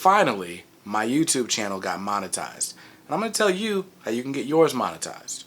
finally, my YouTube channel got monetized. And I'm going to tell you how you can get yours monetized.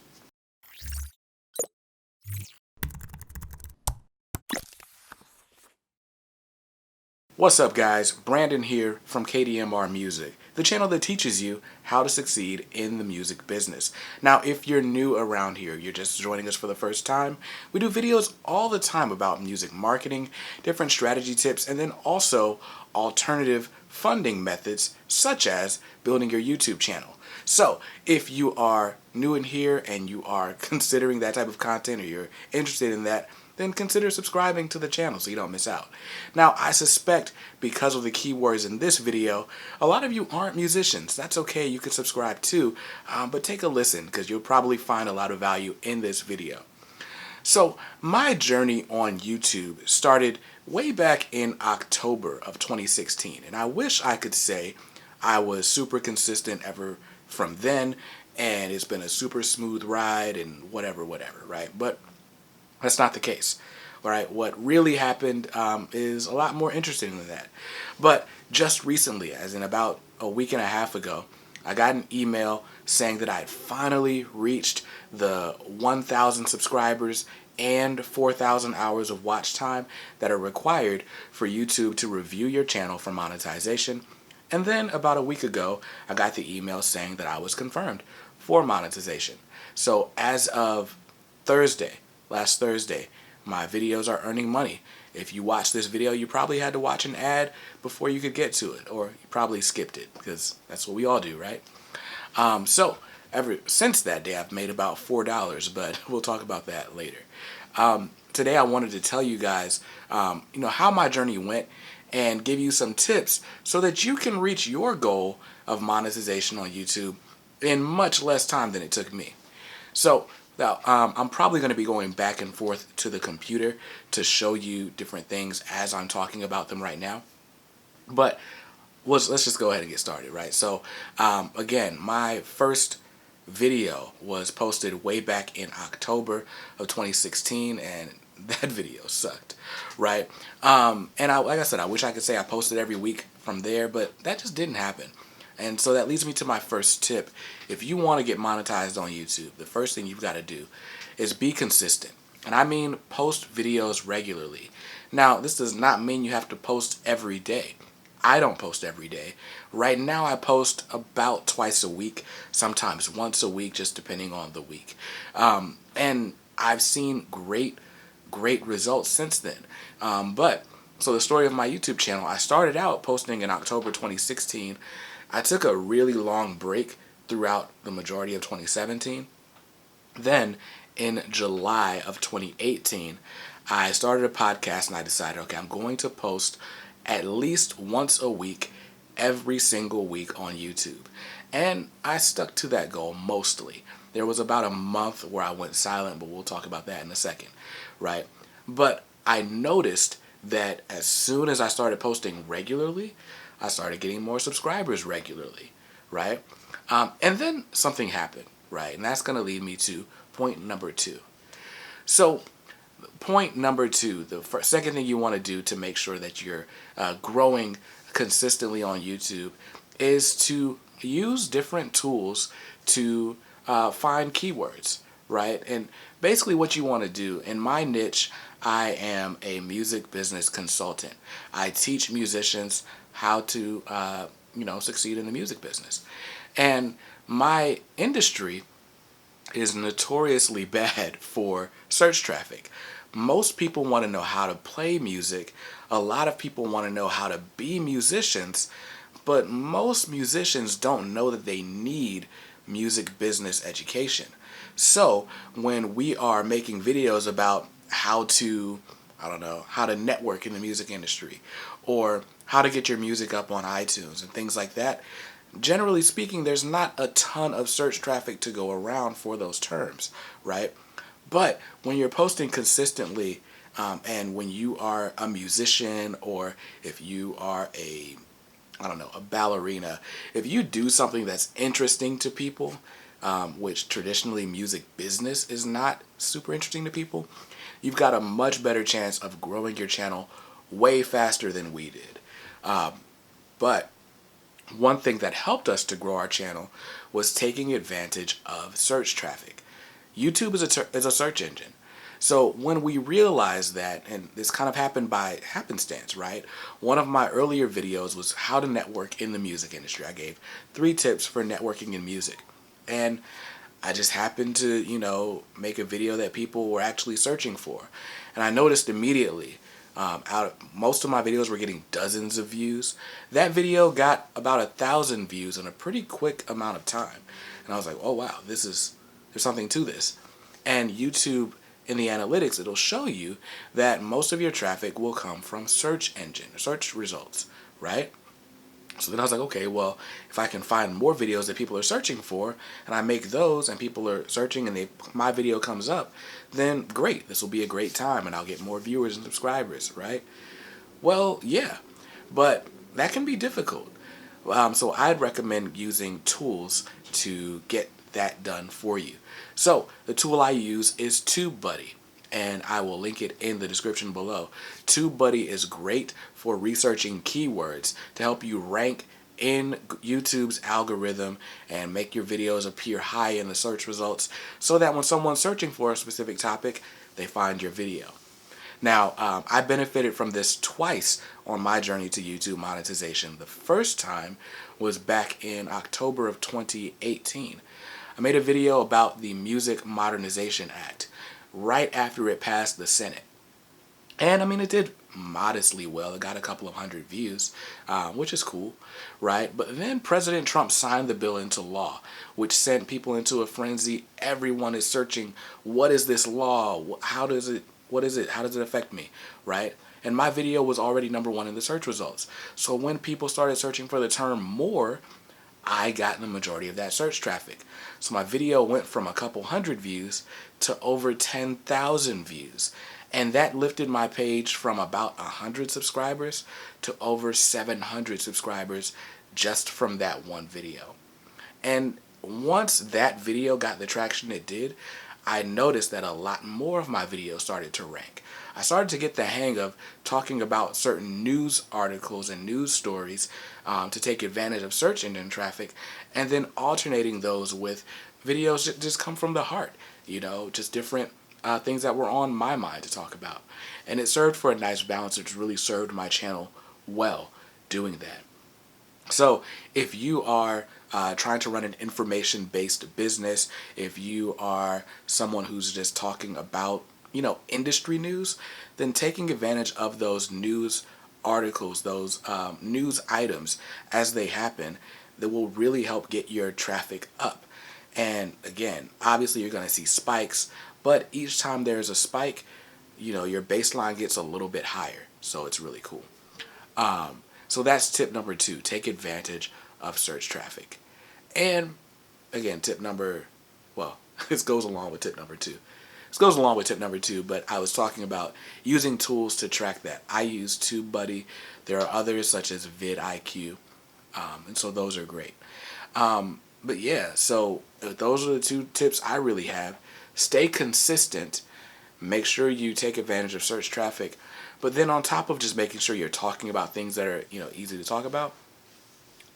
What's up guys, Brandon here from KDMR Music, the channel that teaches you how to succeed in the music business. Now if you're new around here, you're just joining us for the first time, we do videos all the time about music marketing, different strategy tips, and then also alternative funding methods such as building your YouTube channel. So if you are new in here and you are considering that type of content or you're interested in that, then consider subscribing to the channel so you don't miss out. Now, I suspect because of the keywords in this video, a lot of you aren't musicians. That's okay, you can subscribe too, but take a listen because you'll probably find a lot of value in this video. So, my journey on YouTube started way back in October of 2016, and I wish I could say I was super consistent ever from then, and it's been a super smooth ride and whatever, right? But that's not the case. All right, what really happened is a lot more interesting than that. But just recently, as in about a week and a half ago, I got an email saying that I had finally reached the 1,000 subscribers and 4,000 hours of watch time that are required for YouTube to review your channel for monetization. And then about a week ago, I got the email saying that I was confirmed for monetization. So as of last Thursday, my videos are earning money. If you watch this video, you probably had to watch an ad before you could get to it, or you probably skipped it, because that's what we all do, right? So ever since that day, I've made about $4, but we'll talk about that later. Today, I wanted to tell you guys, how my journey went and give you some tips so that you can reach your goal of monetization on YouTube in much less time than it took me. So now, I'm probably going to be going back and forth to the computer to show you different things as I'm talking about them right now. But let's just go ahead and get started, right? So, again, my first video was posted way back in October of 2016, and that video sucked, right? Like I said, I wish I could say I posted every week from there, but that just didn't happen. And so that leads me to my first tip. If you want to get monetized on YouTube, the first thing you've got to do is be consistent. And I mean post videos regularly. Now, this does not mean you have to post every day. I don't post every day. Right now, I post about twice a week, sometimes once a week, just depending on the week. And I've seen great results since then. So the story of my YouTube channel, I started out posting in October 2016. I took a really long break throughout the majority of 2017. Then in July of 2018, I started a podcast and I decided, okay, I'm going to post at least once a week, every single week on YouTube. And I stuck to that goal mostly. There was about a month where I went silent, but we'll talk about that in a second, right? But I noticed that as soon as I started posting regularly, I started getting more subscribers regularly, right? And then something happened, right? And that's going to lead me to point number 2. So point number 2, the second thing you want to do to make sure that you're growing consistently on YouTube is to use different tools to find keywords, right? And basically what you want to do, in my niche, I am a music business consultant. I teach musicians how to, succeed in the music business. And my industry is notoriously bad for search traffic. Most people want to know how to play music. A lot of people want to know how to be musicians, but most musicians don't know that they need music business education. So when we are making videos about how to network in the music industry, or how to get your music up on iTunes and things like that, generally speaking, there's not a ton of search traffic to go around for those terms, right? But when you're posting consistently, and when you are a musician, or if you are a ballerina, if you do something that's interesting to people, which traditionally music business is not super interesting to people, you've got a much better chance of growing your channel way faster than we did. But one thing that helped us to grow our channel was taking advantage of search traffic. YouTube is a search engine. So when we realized that, and this kind of happened by happenstance, right? One of my earlier videos was how to network in the music industry. I gave 3 tips for networking in music. And I just happened to, make a video that people were actually searching for. And I noticed immediately, most of my videos were getting dozens of views. That video got about 1,000 views in a pretty quick amount of time. And I was like, oh wow, there's something to this. And YouTube, in the analytics, it'll show you that most of your traffic will come from search results, right? So then I was like, okay, well, if I can find more videos that people are searching for, and I make those, and people are searching, and my video comes up, then great, this will be a great time, and I'll get more viewers and subscribers, right? Well, yeah, but that can be difficult. So I'd recommend using tools to get that done for you. So the tool I use is TubeBuddy, and I will link it in the description below. TubeBuddy is great for researching keywords to help you rank in YouTube's algorithm and make your videos appear high in the search results so that when someone's searching for a specific topic, they find your video. Now, I benefited from this twice on my journey to YouTube monetization. The first time was back in October of 2018. I made a video about the Music Modernization Act right after it passed the Senate. And I mean, it did modestly well. It got a couple of hundred views, which is cool, right? But then President Trump signed the bill into law, which sent people into a frenzy. Everyone is searching, what is this law? What is it? How does it affect me, right? And my video was already #1 in the search results. So when people started searching for the term more, I got the majority of that search traffic. So my video went from a couple hundred views to over 10,000 views. And that lifted my page from about 100 subscribers to over 700 subscribers just from that one video. And once that video got the traction it did, I noticed that a lot more of my videos started to rank. I started to get the hang of talking about certain news articles and news stories to take advantage of search engine traffic, and then alternating those with videos that just come from the heart, just different things that were on my mind to talk about. And it served for a nice balance. It really served my channel well doing that. So if you are trying to run an information-based business, if you are someone who's just talking about, industry news, then taking advantage of those news articles, those news items as they happen, that will really help get your traffic up. And again, obviously you're going to see spikes, but each time there's a spike, your baseline gets a little bit higher. So it's really cool. So that's tip #2, take advantage of search traffic. And again, this goes along with tip #2. This goes along with tip #2, but I was talking about using tools to track that. I use TubeBuddy. There are others such as vidIQ, and so those are great. But yeah, so those are the 2 tips I really have. Stay consistent. Make sure you take advantage of search traffic. But then on top of just making sure you're talking about things that are, easy to talk about,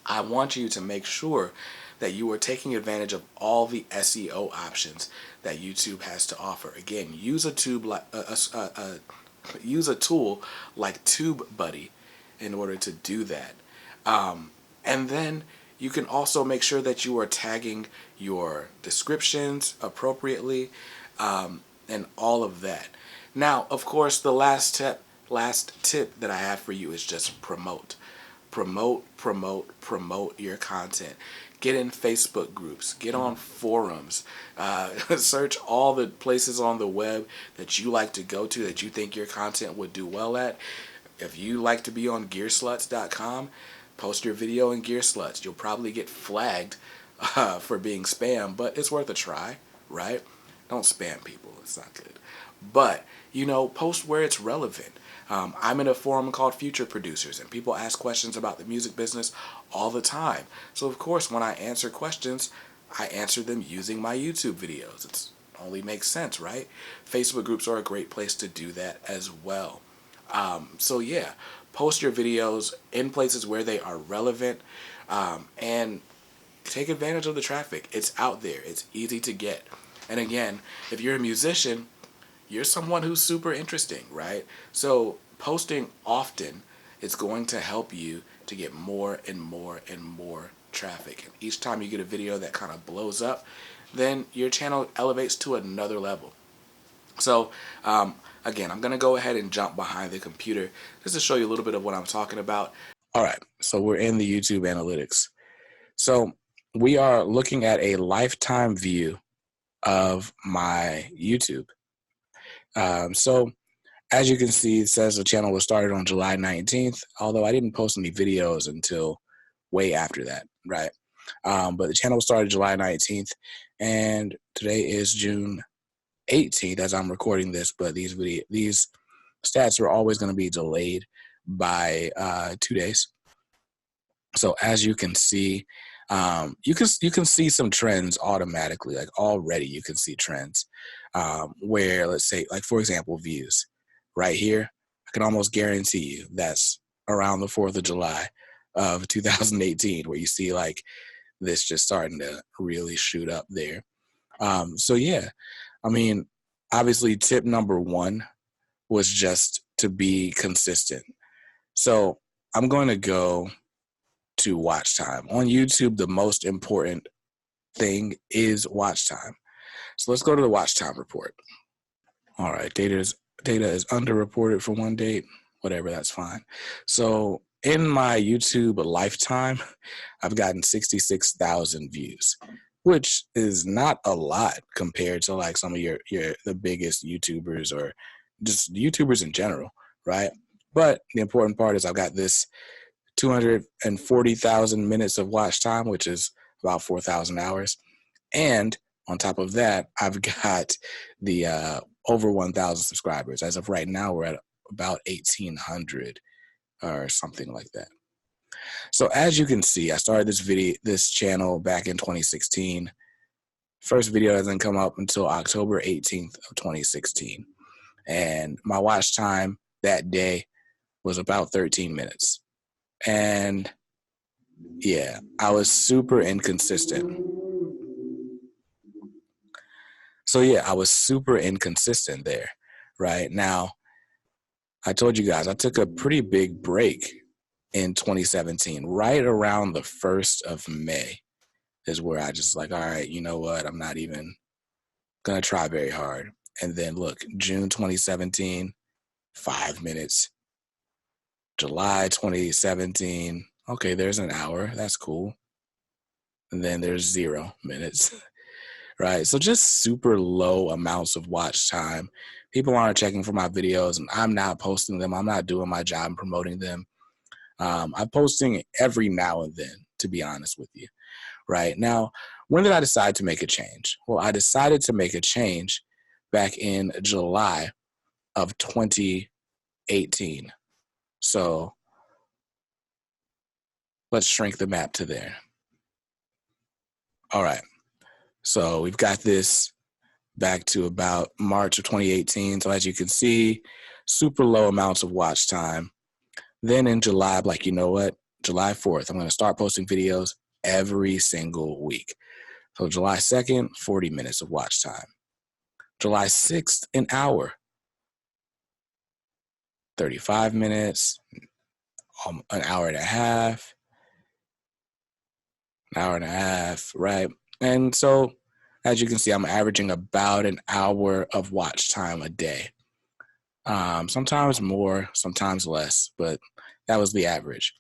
I want you to make sure that you are taking advantage of all the SEO options that YouTube has to offer. Again, use a tool like TubeBuddy in order to do that. And then you can also make sure that you are tagging your descriptions appropriately, and all of that. Now, of course, the last tip that I have for you is just promote. Promote your content. Get in Facebook groups. Get on forums. Search all the places on the web that you like to go to that you think your content would do well at. If you like to be on gearsluts.com, post your video in GearSluts. You'll probably get flagged for being spam, but it's worth a try, right? Don't spam people. It's not good. But, post where it's relevant. I'm in a forum called Future Producers, and people ask questions about the music business all the time. So, of course, when I answer questions, I answer them using my YouTube videos. It only makes sense, right? Facebook groups are a great place to do that as well. So, yeah, post your videos in places where they are relevant, and take advantage of the traffic. It's out there. It's easy to get. And again, if you're a musician, you're someone who's super interesting, right? So posting often is going to help you to get more and more and more traffic. And each time you get a video that kind of blows up, then your channel elevates to another level. So again, I'm going to go ahead and jump behind the computer just to show you a little bit of what I'm talking about. All right, so we're in the YouTube analytics. So we are looking at a lifetime view of my YouTube. So as you can see, it says the channel was started on July 19th, although I didn't post any videos until way after that, right? But the channel started July 19th, and today is June 18th as I'm recording this, but these stats are always going to be delayed by 2 days. So as you can see, you can see some trends automatically. Like already you can see trends where, let's say, like for example, views right here. I can almost guarantee you that's around the 4th of July of 2018 where you see like this just starting to really shoot up there. So yeah, I mean, obviously tip number one was just to be consistent. So I'm going to go to watch time. On YouTube, the most important thing is watch time. So let's go to the watch time report. All right, data is underreported for one date, whatever, that's fine. So in my YouTube lifetime, I've gotten 66,000 views, which is not a lot compared to like some of the biggest YouTubers or just YouTubers in general, right? But the important part is I've got this 240,000 minutes of watch time, which is about 4,000 hours. And on top of that, I've got the over 1,000 subscribers. As of right now, we're at about 1,800 or something like that. So as you can see, I started this channel back in 2016. First video doesn't come up until October 18th of 2016. And my watch time that day was about 13 minutes. And yeah, I was super inconsistent. So yeah, I was super inconsistent there, right? Now, I told you guys, I took a pretty big break in 2017, right around the 1st of May is where I just like, all right, you know what? I'm not even going to try very hard. And then look, June 2017, 5 minutes. July 2017, okay, there's an hour. That's cool. And then there's 0 minutes, right? So just super low amounts of watch time. People aren't checking for my videos, and I'm not posting them. I'm not doing my job and promoting them. I'm posting every now and then, to be honest with you, right? Now, when did I decide to make a change? Well, I decided to make a change back in July of 2018. So let's shrink the map to there. All right. So we've got this back to about March of 2018. So as you can see, super low amounts of watch time. Then in July, I'm like, you know what? July 4th, I'm going to start posting videos every single week. So July 2nd, 40 minutes of watch time. July 6th, an hour. 35 minutes, an hour and a half, right? And so, as you can see, I'm averaging about an hour of watch time a day. Sometimes more, sometimes less, but that was the average.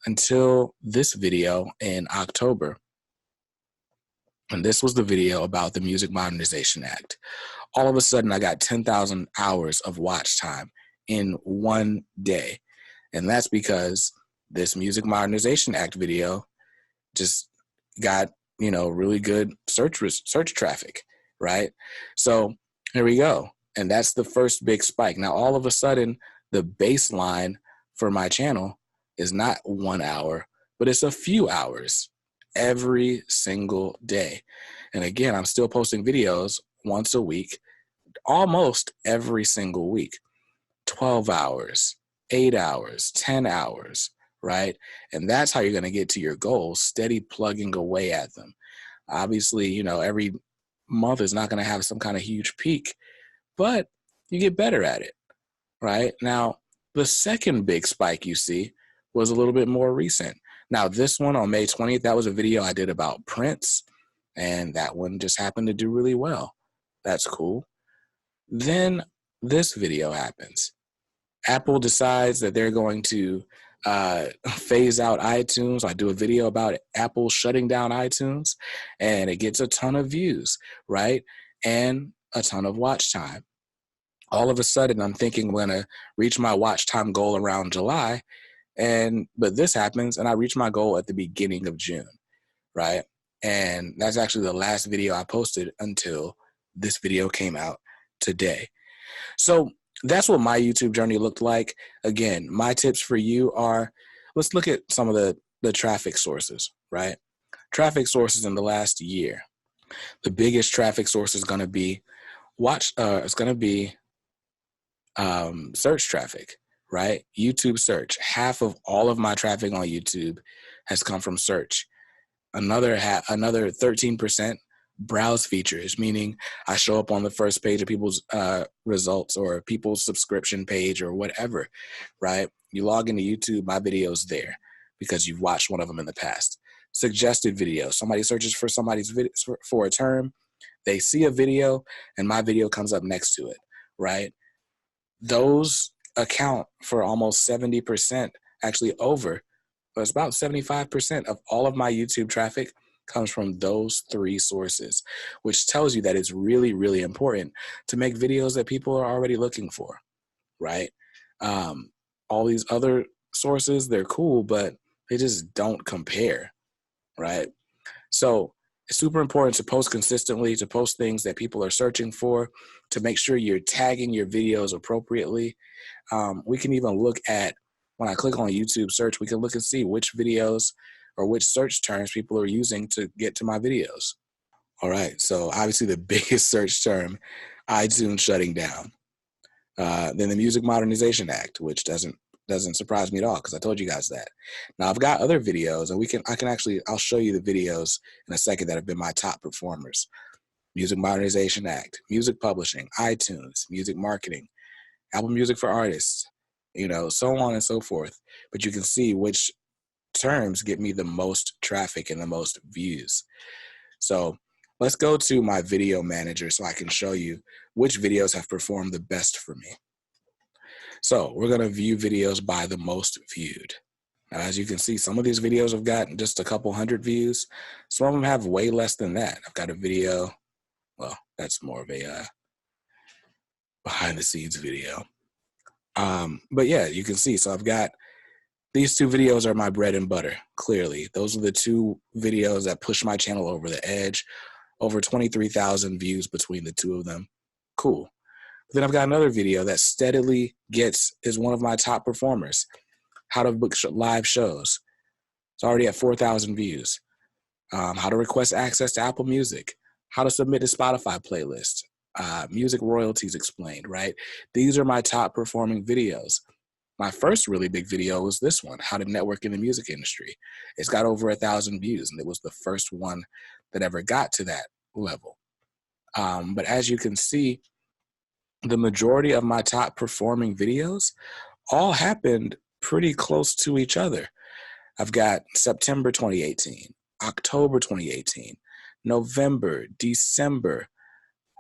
Until this video in October. And this was the video about the Music Modernization Act. All of a sudden, I got 10,000 hours of watch time in one day. And that's because this Music Modernization Act video just got, really good search traffic, right? So here we go. And that's the first big spike. Now, all of a sudden, the baseline for my channel is not 1 hour, but it's a few hours every single day. And again, I'm still posting videos once a week, almost every single week, 12 hours, 8 hours, 10 hours, right? And that's how you're going to get to your goals, steady plugging away at them. Obviously, you know, every month is not going to have some kind of huge peak, but you get better at it, right? Now, the second big spike you see was a little bit more recent. Now, this one on May 20th, that was a video I did about Prince, and that one just happened to do really well. That's cool. Then this video happens. Apple decides that they're going to phase out iTunes. I do a video about Apple shutting down iTunes, and it gets a ton of views, right? And a ton of watch time. All of a sudden, I'm thinking I'm going to reach my watch time goal around July, but this happens, and I reach my goal at the beginning of June, right? And that's actually the last video I posted until this video came out today. So that's what my YouTube journey looked like. Again, my tips for you are, let's look at some of the traffic sources, right? Traffic sources in the last year. The biggest traffic source is going to be search traffic, right? YouTube search. Half of all of my traffic on YouTube has come from search. Another 13% browse features, meaning I show up on the first page of people's results or people's subscription page or whatever, right? You log into YouTube, my video's there because you've watched one of them in the past. Suggested video. Somebody searches for somebody's video for a term, they see a video, and my video comes up next to it, right? Those account for almost 70%, actually over, but it's about 75% of all of my YouTube traffic comes from those three sources, which tells you that it's really, really important to make videos that people are already looking for, right? All these other sources, they're cool, but they just don't compare, right? So it's super important to post consistently, to post things that people are searching for, to make sure you're tagging your videos appropriately. We can even look at, when I click on YouTube search, we can look and see which videos or which search terms people are using to get to my videos. All right, so obviously the biggest search term, iTunes shutting down. Then the Music Modernization Act, which doesn't surprise me at all because I told you guys that. Now I've got other videos, and I'll show you the videos in a second that have been my top performers. Music Modernization Act, music publishing, iTunes, music marketing, Apple Music for Artists, so on and so forth. But you can see which terms get me the most traffic and the most views. So let's go to my video manager so I can show you which videos have performed the best for me. So we're going to view videos by the most viewed. Now, as you can see, some of these videos have gotten just a couple hundred views. Some of them have way less than that. I've got a video, well, that's more of a behind the scenes video. But yeah, you can see, so I've got these two videos are my bread and butter, clearly. Those are the two videos that push my channel over the edge. Over 23,000 views between the two of them. Cool. But then I've got another video that steadily is one of my top performers. How to book live shows. It's already at 4,000 views. How to request access to Apple Music. How to submit a Spotify playlist. Music royalties explained, right? These are my top performing videos. My first really big video was this one, How to Network in the Music Industry. It's got over 1,000 views, and it was the first one that ever got to that level. But as you can see, the majority of my top performing videos all happened pretty close to each other. I've got September 2018, October 2018, November, December,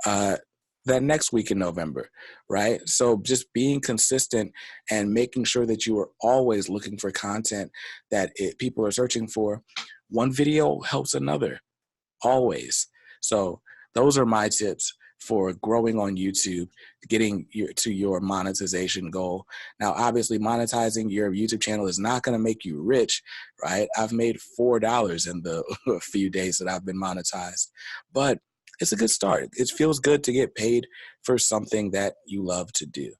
that next week in November, right? So just being consistent and making sure that you are always looking for content that people are searching for. One video helps another, always. So those are my tips for growing on YouTube, getting to your monetization goal. Now, obviously, monetizing your YouTube channel is not going to make you rich, right? I've made $4 in the few days that I've been monetized, but it's a good start. It feels good to get paid for something that you love to do,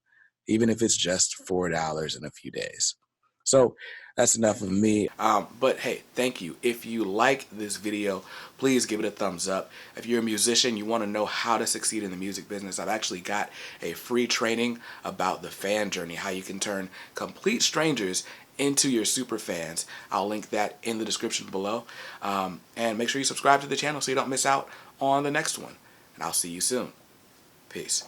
even if it's just $4 in a few days. So That's enough of me. But hey, thank you. If you like this video, please give it a thumbs up. If you're a musician, you want to know how to succeed in the music business, I've actually got a free training about the fan journey, how you can turn complete strangers into your super fans. I'll link that in the description below. And make sure you subscribe to the channel so you don't miss out on the next one. And I'll see you soon. Peace.